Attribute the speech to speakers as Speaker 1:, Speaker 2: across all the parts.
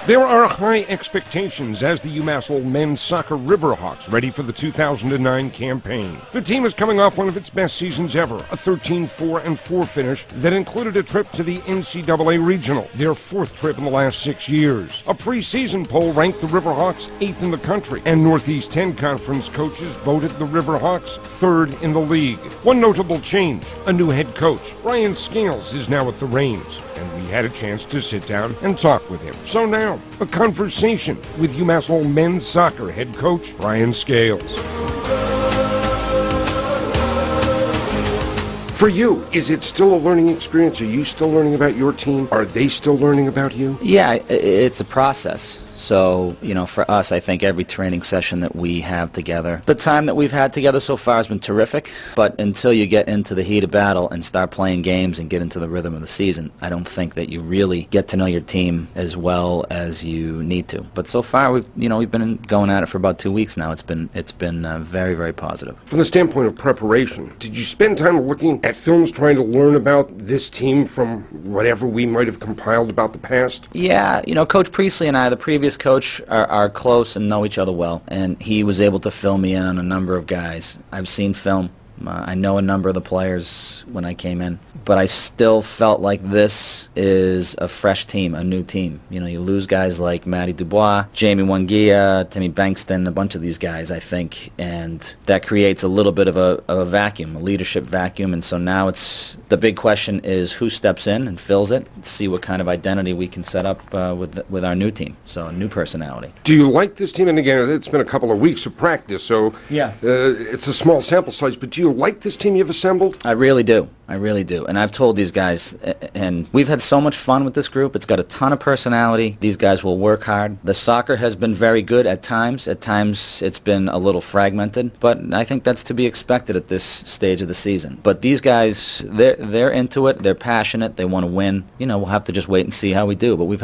Speaker 1: There are high expectations as the UMass Lowell men's soccer Riverhawks ready for the 2009 campaign. The team is coming off one of its best seasons ever, a 13-4-4 finish that included a trip to the NCAA Regional, their fourth trip in the last 6 years. A preseason poll ranked the Riverhawks 8th in the country, and Northeast 10 Conference coaches voted the Riverhawks 3rd in the league. One notable change, a new head coach. Bryan is now at the reins, and we had a chance to sit down and talk with him. So now, a conversation with UMass Lowell men's soccer head coach Bryan. For you, is it still a learning experience? Are you still learning about your team? Are they still learning about you?
Speaker 2: Yeah, it's a process. So, for us, I think every training session that we have together, the time that we've had together so far has been terrific, but until you get into the heat of battle and start playing games and get into the rhythm of the season, I don't think that you really get to know your team as well as you need to. But so far, we've been going at it for about 2 weeks now. It's been very, very positive.
Speaker 1: From the standpoint of preparation, did you spend time looking at films trying to learn about this team from whatever we might have compiled about the past?
Speaker 2: Yeah, Coach Priestley and I, the previous coach, are close and know each other well, and he was able to fill me in on a number of guys. I've seen film. I know a number of the players when I came in, but I still felt like this is a fresh team, a new team. You lose guys like Matty Dubois, Jamie Wangia, Timmy Bankston, a bunch of these guys, I think, and that creates a little bit of a vacuum, a leadership vacuum, and so now the big question is who steps in and fills it, see what kind of identity we can set up with our new team, so a new personality.
Speaker 1: Do you like this team? And again, it's been a couple of weeks of practice, so
Speaker 2: yeah,
Speaker 1: it's a small sample size, but do you like this team you've assembled?
Speaker 2: I really do. I really do. And I've told these guys, and we've had so much fun with this group. It's got a ton of personality. These guys will work hard. The soccer has been very good at times. At times it's been a little fragmented, but I think that's to be expected at this stage of the season. But these guys, they're into it. They're passionate. They want to win. We'll have to just wait and see how we do. But we've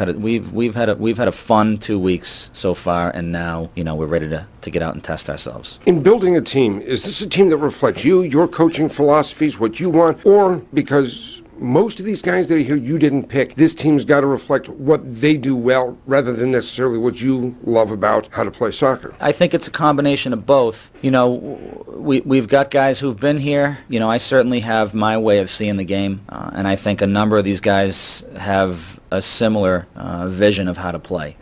Speaker 2: had a fun 2 weeks so far, and now we're ready to get out and test ourselves.
Speaker 1: In building a team, is this a team that reflects you, your coaching philosophies, what you want? Or because most of these guys that are here you didn't pick, this team's got to reflect what they do well rather than necessarily what you love about how to play soccer?
Speaker 2: I think it's a combination of both. We've got guys who've been here. I certainly have my way of seeing the game, and I think a number of these guys have a similar vision of how to play.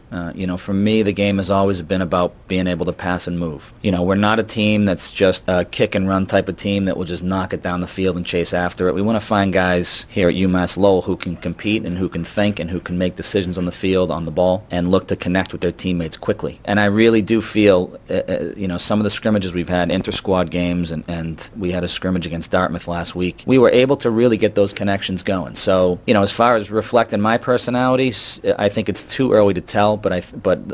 Speaker 2: For me, the game has always been about being able to pass and move. We're not a team that's just a kick and run type of team that will just knock it down the field and chase after it. We want to find guys here at UMass Lowell who can compete and who can think and who can make decisions on the field, on the ball, and look to connect with their teammates quickly. And I really do feel, some of the scrimmages we've had, inter-squad games, and we had a scrimmage against Dartmouth last week, we were able to really get those connections going. So, as far as reflecting my personalities, I think it's too early to tell, but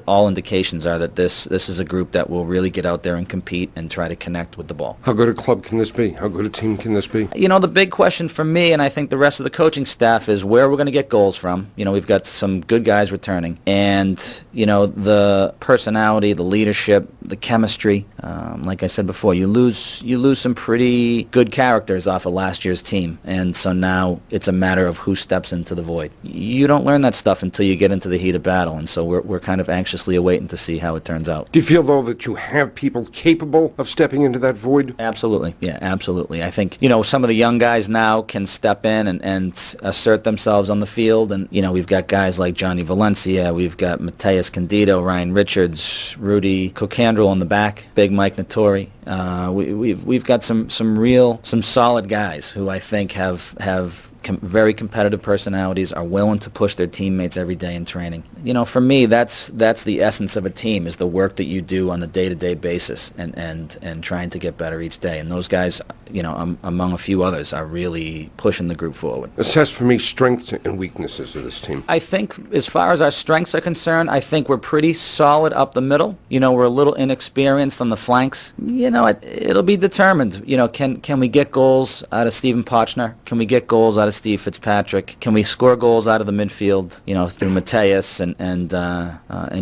Speaker 2: all indications are that this is a group that will really get out there and compete and try to connect with the ball.
Speaker 1: How good a club can this be? How good a team can this be?
Speaker 2: The big question for me, and I think the rest of the coaching staff, is where we're going to get goals from. We've got some good guys returning, and the personality, the leadership, the chemistry. Like I said before, you lose some pretty good characters off of last year's team, and so now it's a matter of who steps into the void. You don't learn that stuff until you get into the heat of battle, and so we're kind of anxiously awaiting to see how it turns out.
Speaker 1: Do you feel, though, that you have people capable of stepping into that void?
Speaker 2: Absolutely. Yeah, absolutely. I think, some of the young guys now can step in and assert themselves on the field, and, we've got guys like Johnny Valencia, we've got Mateus Candido, Ryan Richards, Rudy Cocandrel on the back, Big Mike Nattori. We've got some solid guys who I think have very competitive personalities, are willing to push their teammates every day in training. For me, that's the essence of a team, is the work that you do on the day-to-day basis and trying to get better each day. And those guys, among a few others, are really pushing the group forward.
Speaker 1: Assess for me strengths and weaknesses of this team.
Speaker 2: I think as far as our strengths are concerned, I think we're pretty solid up the middle. We're a little inexperienced on the flanks. It'll be determined. Can we get goals out of Stephen Pochner? Can we get goals out of Steve Fitzpatrick? Can we score goals out of the midfield, through Mateus and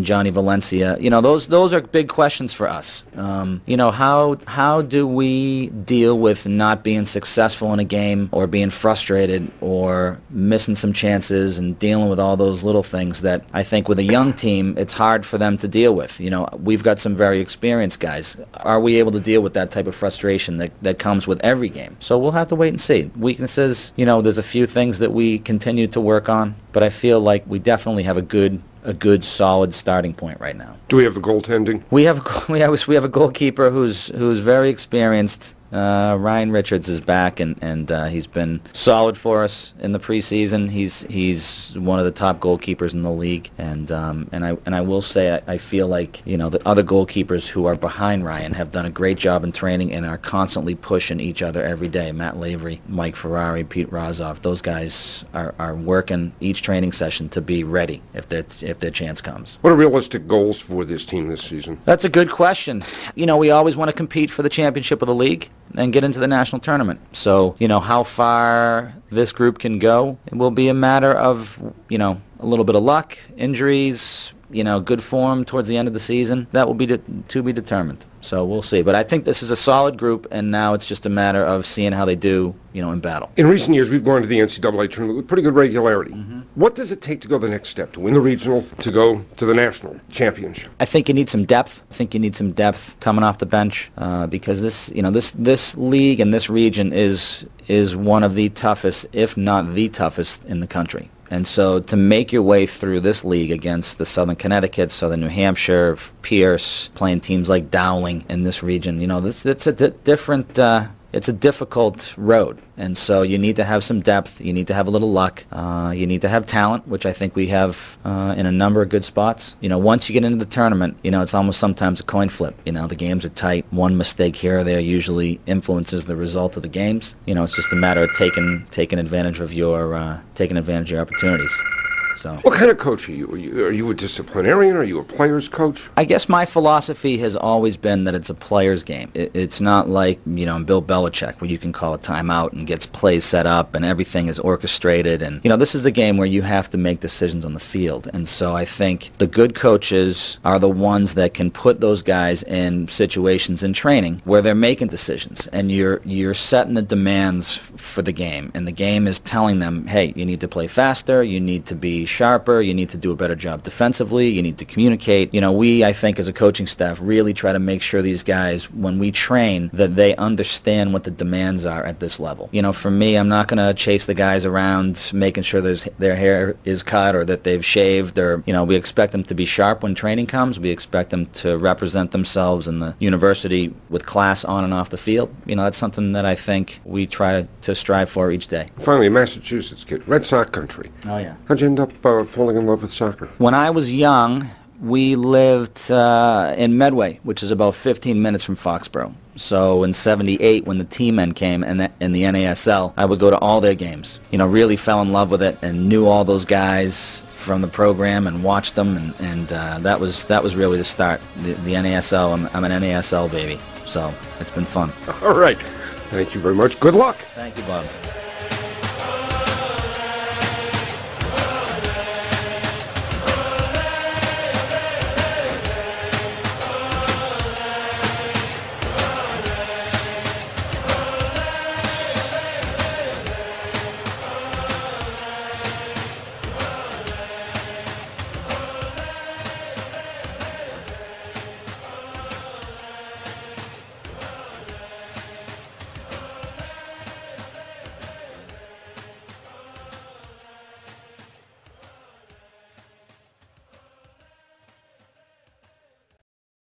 Speaker 2: Johnny Valencia? Those are big questions for us. How do we deal with not being successful in a game, or being frustrated, or missing some chances, and dealing with all those little things that I think with a young team it's hard for them to deal with. We've got some very experienced guys. Are we able to deal with that type of frustration that comes with every game? So we'll have to wait and see. Weaknesses, there's a few things that we continue to work on, but I feel like we definitely have a good solid starting point right now.
Speaker 1: Do we have the goaltending?
Speaker 2: We have a goalkeeper who's very experienced. Ryan Richards is back, and he's been solid for us in the preseason. He's one of the top goalkeepers in the league, and I will say I feel like the other goalkeepers who are behind Ryan have done a great job in training and are constantly pushing each other every day. Matt Lavery, Mike Ferrari, Pete Rozov, those guys are working each training session to be ready if their chance comes.
Speaker 1: What are realistic goals for this team this season?
Speaker 2: That's a good question. We always want to compete for the championship of the league and get into the national tournament. So, how far this group can go, it will be a matter of, a little bit of luck, injuries, good form towards the end of the season. That will be to be determined. So we'll see. But I think this is a solid group, and now it's just a matter of seeing how they do, in battle.
Speaker 1: In recent years, we've gone to the NCAA tournament with pretty good regularity. Mm-hmm. What does it take to go the next step, to win the regional, to go to the national championship?
Speaker 2: I think you need some depth. I think you need some depth coming off the bench, because this league and this region is one of the toughest, if not the toughest, in the country. And so to make your way through this league against the Southern Connecticut, Southern New Hampshire, Pierce, playing teams like Dowling in this region, it's a difficult road. And so you need to have some depth, you need to have a little luck, you need to have talent, which I think we have in a number of good spots. Once you get into the tournament, it's almost sometimes a coin flip. The games are tight. One mistake here or there usually influences the result of the games. It's just a matter of taking advantage of your opportunities. So,
Speaker 1: what kind of coach are you? Are you a disciplinarian? Are you a player's coach?
Speaker 2: I guess my philosophy has always been that it's a player's game. It's not like, Bill Belichick, where you can call a timeout and gets plays set up and everything is orchestrated. And, this is a game where you have to make decisions on the field. And so I think the good coaches are the ones that can put those guys in situations in training where they're making decisions. And you're setting the demands for the game. And the game is telling them, hey, you need to play faster, you need to be sharper, you need to do a better job defensively, you need to communicate. We, I think, as a coaching staff, really try to make sure these guys, when we train, that they understand what the demands are at this level. For me, I'm not going to chase the guys around making sure their hair is cut or that they've shaved, or, we expect them to be sharp when training comes. We expect them to represent themselves in the university with class on and off the field. That's something that I think we try to strive for each day.
Speaker 1: Finally, a Massachusetts kid, Red Sox country.
Speaker 2: Oh, yeah.
Speaker 1: How'd you end up falling in love with soccer?
Speaker 2: When I was young, we lived in Medway, which is about 15 minutes from Foxborough. So in '78, when the T-Men came in the NASL, I would go to all their games. Really fell in love with it and knew all those guys from the program and watched them, and that was really the start. The NASL, I'm an NASL baby, so it's been fun.
Speaker 1: All right. Thank you very much. Good luck.
Speaker 2: Thank you, Bob.